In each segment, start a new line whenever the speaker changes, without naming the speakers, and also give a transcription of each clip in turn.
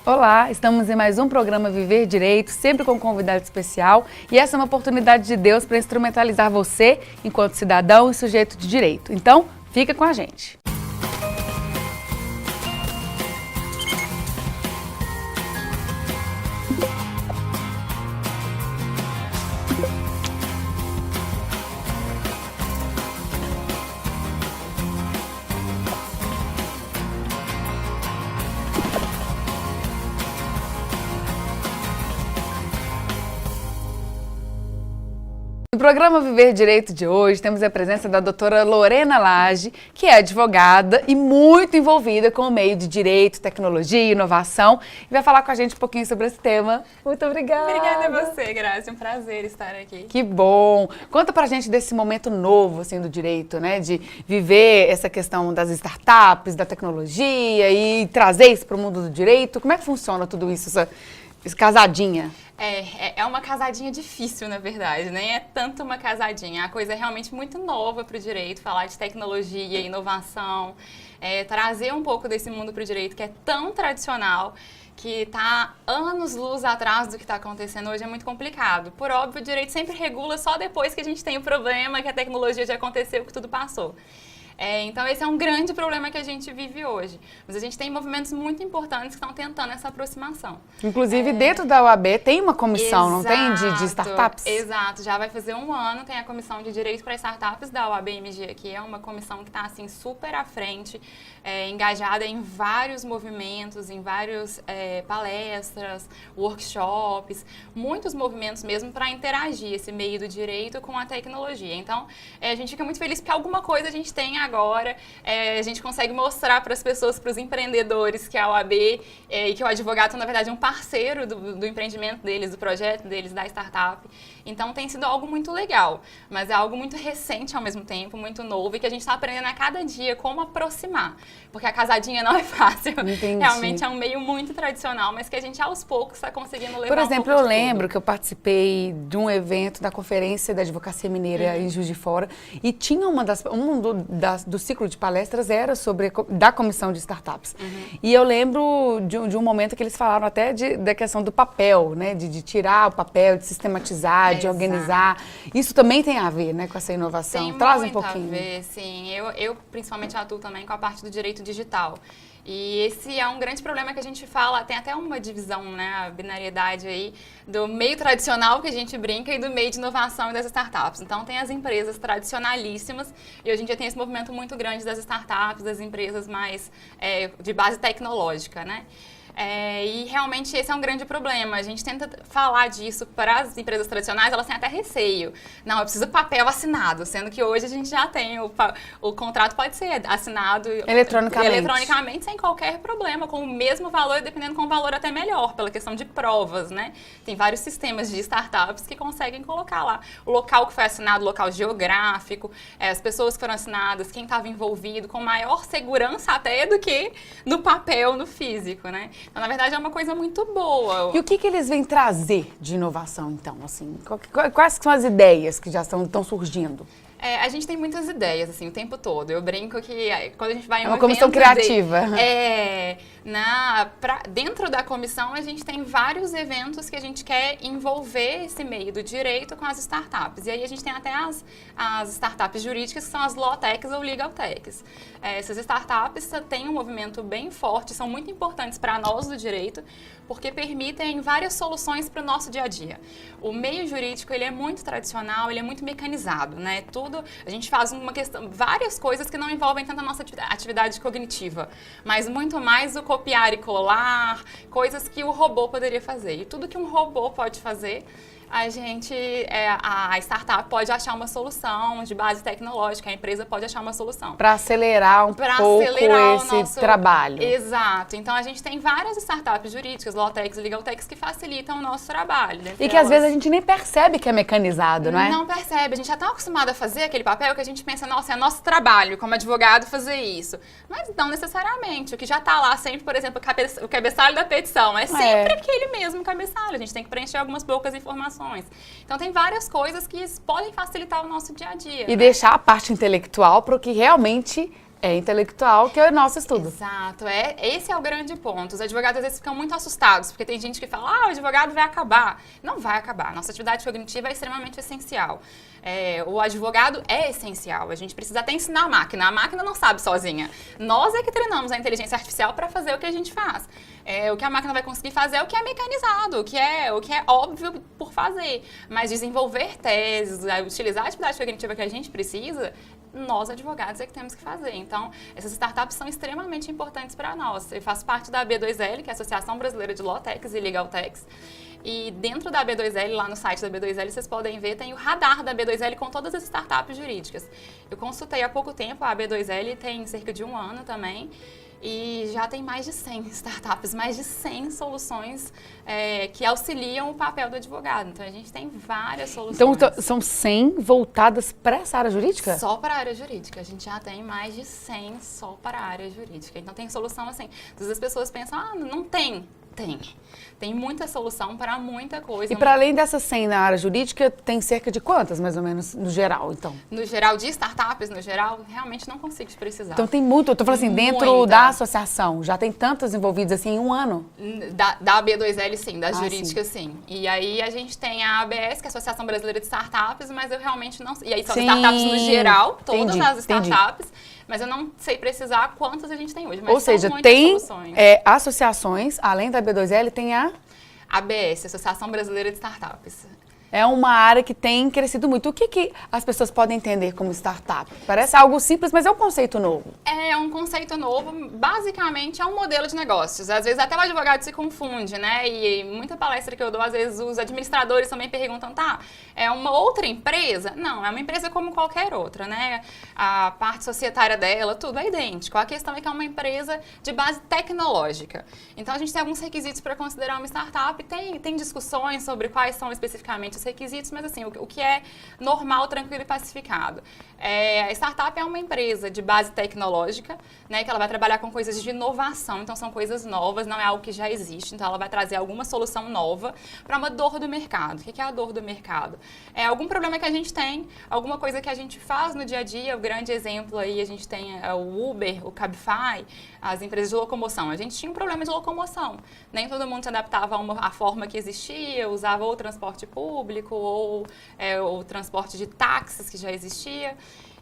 Olá, estamos em mais um programa Viver Direito, sempre com um convidado especial. E essa é uma oportunidade de Deus para instrumentalizar você enquanto cidadão e sujeito de direito. Então, fica com a gente. No programa Viver Direito de hoje, temos a presença da doutora Lorena Lage, que é advogada e muito envolvida com o meio de direito, tecnologia e inovação, e vai falar com a gente um pouquinho sobre esse tema. Muito obrigada.
Obrigada a você, Grazi. É um prazer estar aqui.
Que bom. Conta pra gente desse momento novo, assim, do direito, né? De viver essa questão das startups, da tecnologia e trazer isso para o mundo do direito. Como é que funciona tudo isso, essa casadinha?
É uma casadinha difícil, na verdade, nem é tanto uma casadinha. A coisa é realmente muito nova para o direito, falar de tecnologia, inovação, trazer um pouco desse mundo para o direito que é tão tradicional, que está anos-luz atrás do que está acontecendo hoje, é muito complicado. Por óbvio, o direito sempre regula só depois que a gente tem o problema, que a tecnologia já aconteceu, que tudo passou. Então, esse é um grande problema que a gente vive hoje. Mas a gente tem movimentos muito importantes que estão tentando essa aproximação.
Inclusive, dentro da OAB tem uma comissão,
Exato,
não tem, de startups?
Exato, já vai fazer um ano, tem a Comissão de Direito para Startups da OAB-MG, que é uma comissão que está assim, super à frente, engajada em vários movimentos, em várias palestras, workshops, muitos movimentos mesmo para interagir esse meio do direito com a tecnologia. Então, a gente fica muito feliz porque alguma coisa a gente tem agora, a gente consegue mostrar para as pessoas, para os empreendedores, que a OAB e que o advogado são, na verdade, um parceiro do empreendimento deles, do projeto deles, da startup. Então, tem sido algo muito legal, mas é algo muito recente ao mesmo tempo, muito novo, e que a gente está aprendendo a cada dia como aproximar. Porque a casadinha não é fácil.
Entendi.
Realmente é um meio muito tradicional, mas que a gente, aos poucos, está conseguindo levar.
Por exemplo,
um pouco
eu lembro que eu participei de um evento da Conferência da Advocacia Mineira em Juiz de Fora, e tinha do ciclo de palestras era sobre da comissão de startups. E eu lembro de um momento que eles falaram até da questão do papel, né? De tirar o papel, de sistematizar, de organizar. Isso também tem a ver, né, com essa inovação.
Tem
Traz
muito
um pouquinho.
A ver, sim. Eu principalmente atuo também com a parte do direito digital. E esse é um grande problema que a gente fala, tem até uma divisão, né, a binariedade aí, do meio tradicional que a gente brinca e do meio de inovação e das startups. Então, tem as empresas tradicionalíssimas e hoje em dia tem esse movimento muito grande das startups, das empresas mais de base tecnológica, né? E realmente esse é um grande problema. A gente tenta falar disso para as empresas tradicionais, elas têm até receio. Não, eu preciso de papel assinado, sendo que hoje a gente já tem, o contrato pode ser assinado eletronicamente sem qualquer problema, com o mesmo valor, dependendo com um valor até melhor, pela questão de provas, né? Tem vários sistemas de startups que conseguem colocar lá o local que foi assinado, o local geográfico, as pessoas que foram assinadas, quem estava envolvido, com maior segurança até do que no papel, no físico, né? Então, na verdade, é uma coisa muito boa.
E o que eles vêm trazer de inovação, então? Assim, quais são as ideias que já estão surgindo?
A gente tem muitas ideias, assim, o tempo todo. Eu brinco que quando a gente vai em
uma comissão criativa.
Dentro da comissão, a gente tem vários eventos que a gente quer envolver esse meio do direito com as startups. E aí a gente tem até as startups jurídicas, que são as law techs ou legal techs. Essas startups têm um movimento bem forte, são muito importantes para nós do direito, porque permitem várias soluções para o nosso dia a dia. O meio jurídico, ele é muito tradicional, ele é muito mecanizado, né? A gente faz várias coisas que não envolvem tanto a nossa atividade cognitiva, mas muito mais o copiar e colar, coisas que o robô poderia fazer. E tudo que um robô pode fazer, a startup pode achar uma solução de base tecnológica, a empresa pode achar uma solução.
Para acelerar pouco esse trabalho.
Exato. Então, a gente tem várias startups jurídicas, lawtechs e legaltechs, que facilitam o nosso trabalho.
E que às vezes a gente nem percebe que é mecanizado, não é?
Não percebe. A gente já está acostumado a fazer aquele papel que a gente pensa, nossa, é nosso trabalho como advogado fazer isso. Mas não necessariamente. O que já está lá sempre, por exemplo, o cabeçalho da petição, é sempre aquele mesmo cabeçalho. A gente tem que preencher algumas poucas informações. Então, tem várias coisas que podem facilitar o nosso dia a dia.
E deixar a parte intelectual para o que realmente É intelectual, que é o nosso estudo.
Exato, esse é o grande ponto. Os advogados às vezes ficam muito assustados, porque tem gente que fala, o advogado vai acabar. Não vai acabar, nossa atividade cognitiva é extremamente essencial. O advogado é essencial, a gente precisa até ensinar a máquina não sabe sozinha. Nós é que treinamos a inteligência artificial para fazer o que a gente faz. O que a máquina vai conseguir fazer é o que é mecanizado, o que é óbvio por fazer. Mas desenvolver teses, utilizar a atividade cognitiva que a gente precisa, nós, advogados, é que temos que fazer. Então, essas startups são extremamente importantes para nós. Eu faço parte da AB2L, que é a Associação Brasileira de Law Techs e Legal Techs. E dentro da AB2L, lá no site da AB2L, vocês podem ver, tem o radar da AB2L com todas as startups jurídicas. Eu consultei há pouco tempo, a AB2L tem cerca de 1 ano também. E já tem mais de 100 startups, mais de 100 soluções que auxiliam o papel do advogado. Então, a gente tem várias soluções.
Então, são 100 voltadas para essa área jurídica?
Só para a área jurídica. A gente já tem mais de 100 só para a área jurídica. Então, tem solução assim. Às vezes as pessoas pensam, não tem. Tem muita solução para muita coisa.
E para além dessas 100 na área jurídica, tem cerca de quantas, mais ou menos, no geral, então?
No geral, de startups, realmente não consigo te precisar.
Então tem muito, eu tô falando assim, dentro da associação, já tem tantas envolvidas assim em 1 ano?
Da AB2L, sim, das jurídicas, sim. E aí a gente tem a ABS, que é a Associação Brasileira de Startups, mas eu realmente não sei. E aí são startups no geral, todas as startups. Mas eu não sei precisar quantas a gente tem hoje. Mas
ou seja, tem associações, além da B2L, tem a
ABS, Associação Brasileira de Startups.
É uma área que tem crescido muito. O que as pessoas podem entender como startup? Parece algo simples, mas é um conceito novo.
É um conceito novo, basicamente é um modelo de negócios. Às vezes até o advogado se confunde, né? E muita palestra que eu dou, às vezes os administradores também perguntam, é uma outra empresa? Não, é uma empresa como qualquer outra, né? A parte societária dela, tudo é idêntico. A questão é que é uma empresa de base tecnológica. Então a gente tem alguns requisitos para considerar uma startup. Tem discussões sobre quais são especificamente os requisitos, mas assim, o que é normal, tranquilo e pacificado. A startup é uma empresa de base tecnológica, né, que ela vai trabalhar com coisas de inovação, então são coisas novas, não é algo que já existe, então ela vai trazer alguma solução nova para uma dor do mercado. O que é a dor do mercado? É algum problema que a gente tem, alguma coisa que a gente faz no dia a dia, o grande exemplo aí a gente tem o Uber, o Cabify, as empresas de locomoção. A gente tinha um problema de locomoção, nem todo mundo se adaptava à forma que existia, usava ou transporte público ou o transporte de táxis que já existia.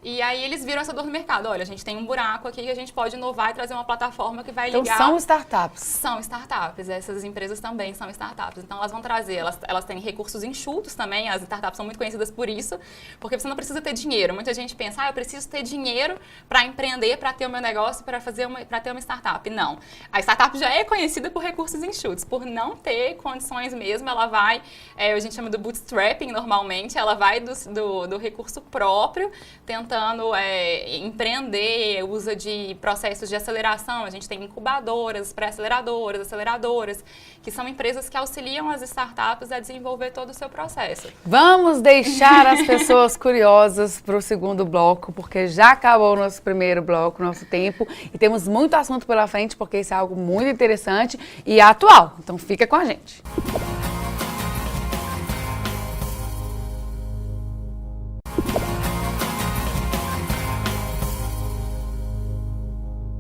E aí eles viram essa dor no mercado. Olha, a gente tem um buraco aqui que a gente pode inovar e trazer uma plataforma que vai ligar...
Então são startups?
São startups. Essas empresas também são startups. Então elas vão trazer, elas têm recursos enxutos também. As startups são muito conhecidas por isso, porque você não precisa ter dinheiro. Muita gente pensa, eu preciso ter dinheiro para empreender, para ter o meu negócio, para ter uma startup. Não. A startup já é conhecida por recursos enxutos, por não ter condições mesmo. Ela vai, a gente chama do bootstrapping normalmente, ela vai do recurso próprio, tentando empreender, usa de processos de aceleração. A gente tem incubadoras, pré-aceleradoras, aceleradoras, que são empresas que auxiliam as startups a desenvolver todo o seu processo.
Vamos deixar as pessoas curiosas para o segundo bloco, porque já acabou o nosso primeiro bloco, nosso tempo, e temos muito assunto pela frente, porque isso é algo muito interessante e atual. Então fica com a gente.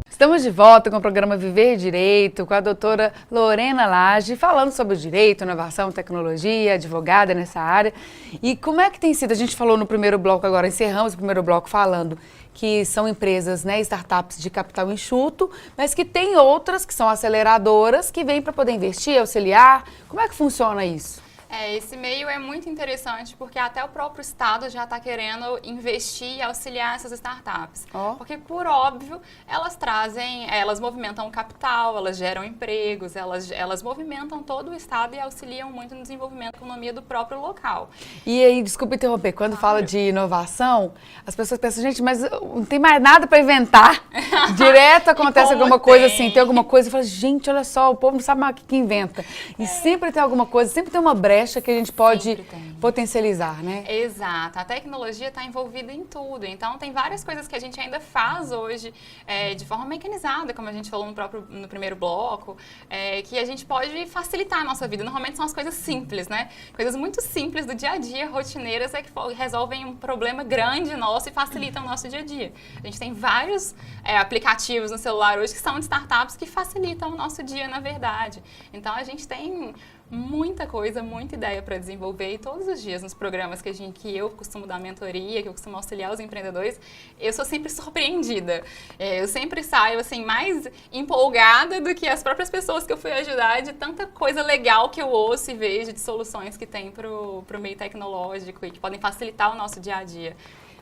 Estamos de volta com o programa Viver Direito, com a doutora Lorena Lage, falando sobre o direito, inovação, tecnologia, advogada nessa área. E como é que tem sido? A gente falou no primeiro bloco, agora encerramos o primeiro bloco falando que são empresas, né, startups de capital enxuto, mas que tem outras que são aceleradoras que vêm para poder investir, auxiliar. Como é que funciona isso?
Esse meio é muito interessante porque até o próprio Estado já está querendo investir e auxiliar essas startups. Porque, por óbvio, elas movimentam capital, elas geram empregos, elas movimentam todo o Estado e auxiliam muito no desenvolvimento da economia do próprio local.
E aí, desculpa interromper, quando fala de inovação, as pessoas pensam, gente, mas não tem mais nada para inventar. Direto acontece alguma coisa assim, tem alguma coisa e fala, gente, olha só, o povo não sabe mais o que inventa. E sempre tem alguma coisa, sempre tem uma brecha brecha que a gente pode
tem.
potencializar, né?
Exato. A tecnologia está envolvida em tudo. Então, tem várias coisas que a gente ainda faz hoje de forma mecanizada, como a gente falou no primeiro bloco, que a gente pode facilitar a nossa vida. Normalmente são as coisas simples, né? Coisas muito simples do dia a dia, rotineiras, que resolvem um problema grande nosso e facilitam o nosso dia a dia. A gente tem vários aplicativos no celular hoje que são de startups que facilitam o nosso dia, na verdade. Então, a gente tem muita coisa, muita ideia para desenvolver e todos os dias nos programas que eu costumo dar mentoria, que eu costumo auxiliar os empreendedores, eu sou sempre surpreendida. Eu sempre saio assim mais empolgada do que as próprias pessoas que eu fui ajudar de tanta coisa legal que eu ouço e vejo de soluções que tem pro meio tecnológico e que podem facilitar o nosso dia a dia.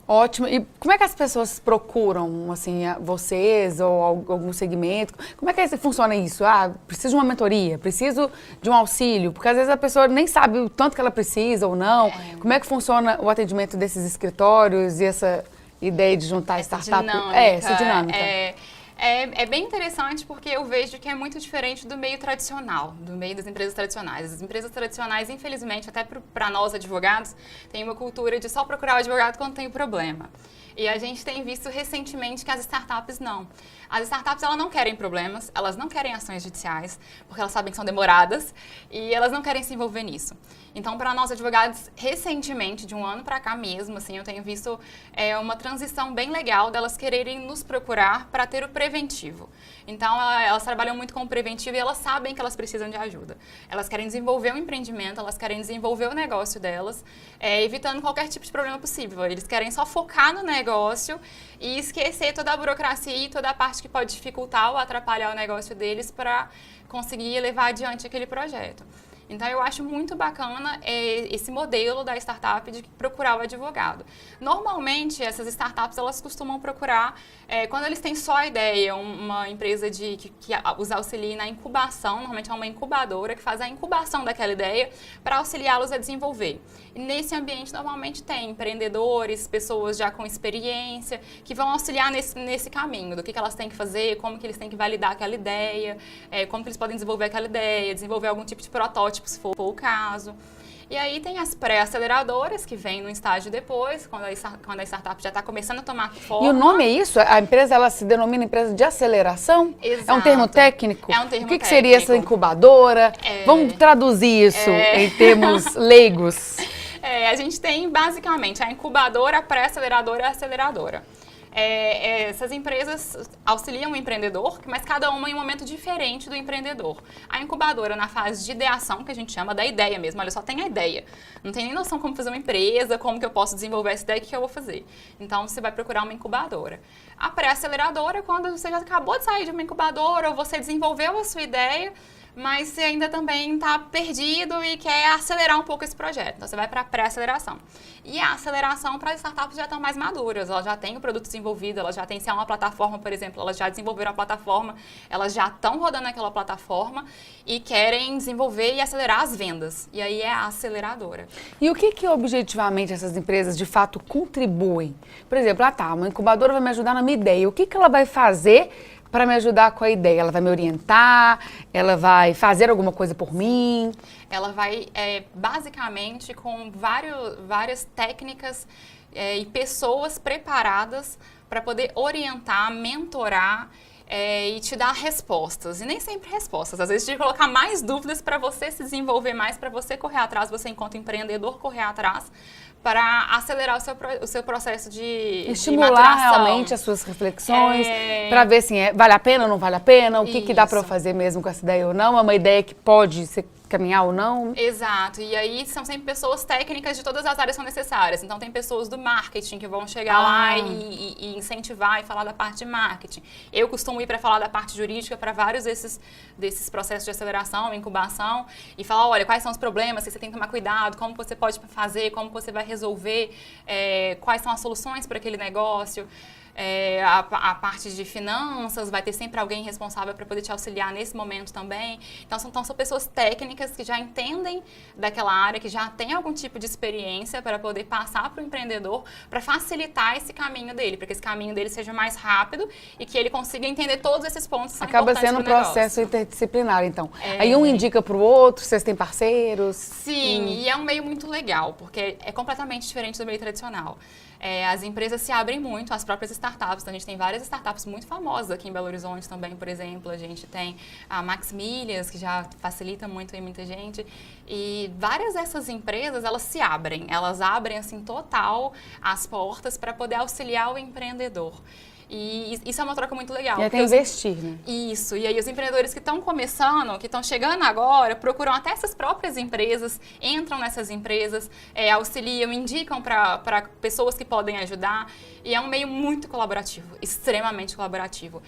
Ótimo. E como é que as pessoas procuram, assim, vocês ou algum segmento? Como é que funciona isso? Preciso de uma mentoria, preciso de um auxílio, porque às vezes a pessoa nem sabe o tanto que ela precisa ou não. Como é que funciona o atendimento desses escritórios e essa ideia de juntar startup? Essa dinâmica.
É bem interessante porque eu vejo que é muito diferente do meio tradicional, do meio das empresas tradicionais. As empresas tradicionais, infelizmente, até para nós advogados, tem uma cultura de só procurar o advogado quando tem o problema. E a gente tem visto recentemente que as startups não. As startups, elas não querem problemas, elas não querem ações judiciais, porque elas sabem que são demoradas e elas não querem se envolver nisso. Então, para nós advogados, recentemente, de um ano para cá mesmo, assim, eu tenho visto uma transição bem legal delas quererem nos procurar para ter o preventivo. Então, elas trabalham muito com o preventivo e elas sabem que elas precisam de ajuda. Elas querem desenvolver um empreendimento, elas querem desenvolver o negócio delas, evitando qualquer tipo de problema possível. Eles querem só focar no negócio e esquecer toda a burocracia e toda a parte que pode dificultar ou atrapalhar o negócio deles para conseguir levar adiante aquele projeto. Então, eu acho muito bacana esse modelo da startup de procurar o advogado. Normalmente, essas startups, elas costumam procurar, quando eles têm só a ideia, uma empresa que os auxilie na incubação, normalmente é uma incubadora que faz a incubação daquela ideia para auxiliá-los a desenvolver. E nesse ambiente, normalmente tem empreendedores, pessoas já com experiência, que vão auxiliar nesse caminho, do que elas têm que fazer, como que eles têm que validar aquela ideia, como que eles podem desenvolver aquela ideia, desenvolver algum tipo de protótipo, se for o caso. E aí tem as pré-aceleradoras, que vêm no estágio depois, quando a startup já está começando a tomar forma.
E o nome é isso? A empresa, ela se denomina empresa de aceleração?
Exato.
É um termo técnico?
É um termo técnico.
O que seria essa incubadora? Vamos traduzir isso em termos leigos.
A gente tem, basicamente, a incubadora, a pré-aceleradora e a aceleradora. Essas empresas auxiliam o empreendedor, mas cada uma em um momento diferente do empreendedor. A incubadora na fase de ideação, que a gente chama da ideia mesmo, olha, só tem a ideia. Não tem nem noção como fazer uma empresa, como que eu posso desenvolver essa ideia, o que eu vou fazer. Então, você vai procurar uma incubadora. A pré-aceleradora é quando você já acabou de sair de uma incubadora ou você desenvolveu a sua ideia, mas você ainda também está perdido e quer acelerar um pouco esse projeto. Então, você vai para a pré-aceleração. E a aceleração para as startups já estão mais maduras. Elas já têm o produto desenvolvido, elas já têm, se é uma plataforma, por exemplo, elas já desenvolveram a plataforma, elas já estão rodando aquela plataforma e querem desenvolver e acelerar as vendas. E aí é a aceleradora.
E o que objetivamente essas empresas de fato contribuem? Por exemplo, uma incubadora vai me ajudar na minha ideia. O que ela vai fazer para me ajudar com a ideia? Ela vai me orientar? Ela vai fazer alguma coisa por mim?
Ela vai, basicamente, com várias técnicas e pessoas preparadas para poder orientar, mentorar e te dar respostas. E nem sempre respostas. Às vezes, te colocar mais dúvidas para você se desenvolver mais, para você correr atrás, você enquanto empreendedor correr atrás, para acelerar o seu processo de
estimular realmente as suas reflexões, para ver se vale a pena ou não vale a pena, o que dá para eu fazer mesmo com essa ideia ou não, é uma ideia que pode ser caminhar ou não.
Exato, e aí são sempre pessoas técnicas de todas as áreas que são necessárias. Então tem pessoas do marketing que vão chegar lá e incentivar e falar da parte de marketing. Eu costumo ir para falar da parte jurídica para vários desses processos de aceleração, incubação, e falar, olha, quais são os problemas que você tem que tomar cuidado, como você pode fazer, como você vai resolver, quais são as soluções para aquele negócio. a parte de finanças, vai ter sempre alguém responsável para poder te auxiliar nesse momento também. Então são pessoas técnicas que já entendem daquela área, que já têm algum tipo de experiência para poder passar para o empreendedor, para facilitar esse caminho dele, para que esse caminho dele seja mais rápido e que ele consiga entender todos esses pontos que são
Acaba
importantes
sendo um
pro negócio.
processo interdisciplinar, então. Aí um indica para o outro, vocês têm parceiros?
Sim, e é um meio muito legal, porque é completamente diferente do meio tradicional. As empresas se abrem muito, as próprias startups. Então, a gente tem várias startups muito famosas aqui em Belo Horizonte também, por exemplo. A gente tem a Max Milhas, que já facilita muito aí muita gente. E várias dessas empresas, elas se abrem. Elas abrem, assim, total as portas para poder auxiliar o empreendedor. E isso é uma troca muito legal.
E até investir, né?
Isso. E aí os empreendedores que estão começando, que estão chegando agora, procuram até essas próprias empresas, entram nessas empresas, auxiliam, indicam para pessoas que podem ajudar. E é um meio muito colaborativo, extremamente colaborativo.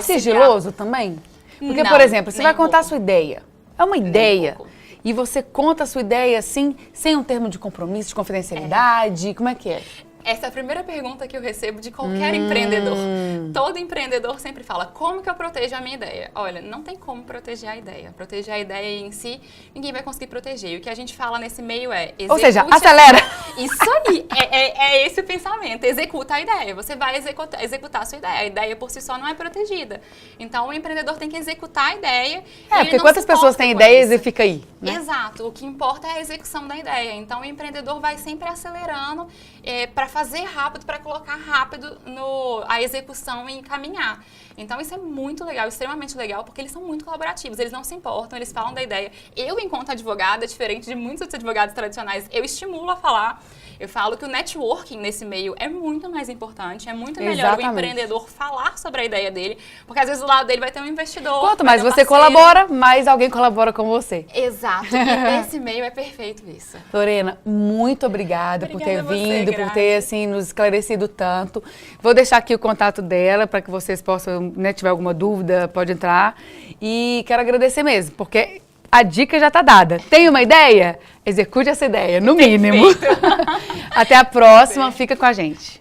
Sigiloso também? Porque,
Não,
por exemplo, você
nem
vai
um
contar a
pouco.
sua ideia. É uma ideia.
pouco.
E você conta a sua ideia assim, sem um termo de compromisso, de confidencialidade. Como é que é?
Essa é a primeira pergunta que eu recebo de qualquer empreendedor. Todo empreendedor sempre fala, como que eu protejo a minha ideia? Olha, não tem como proteger a ideia. Proteger a ideia em si, ninguém vai conseguir proteger. E o que a gente fala nesse meio é...
Ou seja, acelera!
Isso aí, é esse o pensamento. Executa a ideia. Você vai executar a sua ideia. A ideia por si só não é protegida. Então, o empreendedor tem que executar a ideia.
Porque quantas pessoas têm ideias e fica aí, né?
Exato. O que importa é a execução da ideia. Então, o empreendedor vai sempre acelerando para fazer rápido, para colocar rápido a execução e encaminhar. Então, isso é muito legal, extremamente legal, porque eles são muito colaborativos, eles não se importam, eles falam da ideia. Eu, enquanto advogada, diferente de muitos outros advogados tradicionais, eu estimulo a falar. Eu falo que o networking nesse meio é muito mais importante, é muito melhor o empreendedor falar sobre a ideia dele, porque às vezes do lado dele vai ter um investidor.
Quanto mais você colabora, mais alguém colabora com você.
Exato, e nesse meio é perfeito isso.
Lorena, muito obrigada por ter vindo,
Grazi.
por ter assim, nos esclarecido tanto. Vou deixar aqui o contato dela para que vocês possam, né, tiver alguma dúvida, pode entrar. E quero agradecer mesmo, porque a dica já está dada. Tem uma ideia? Execute essa ideia, no mínimo. Até a próxima, fica com a gente.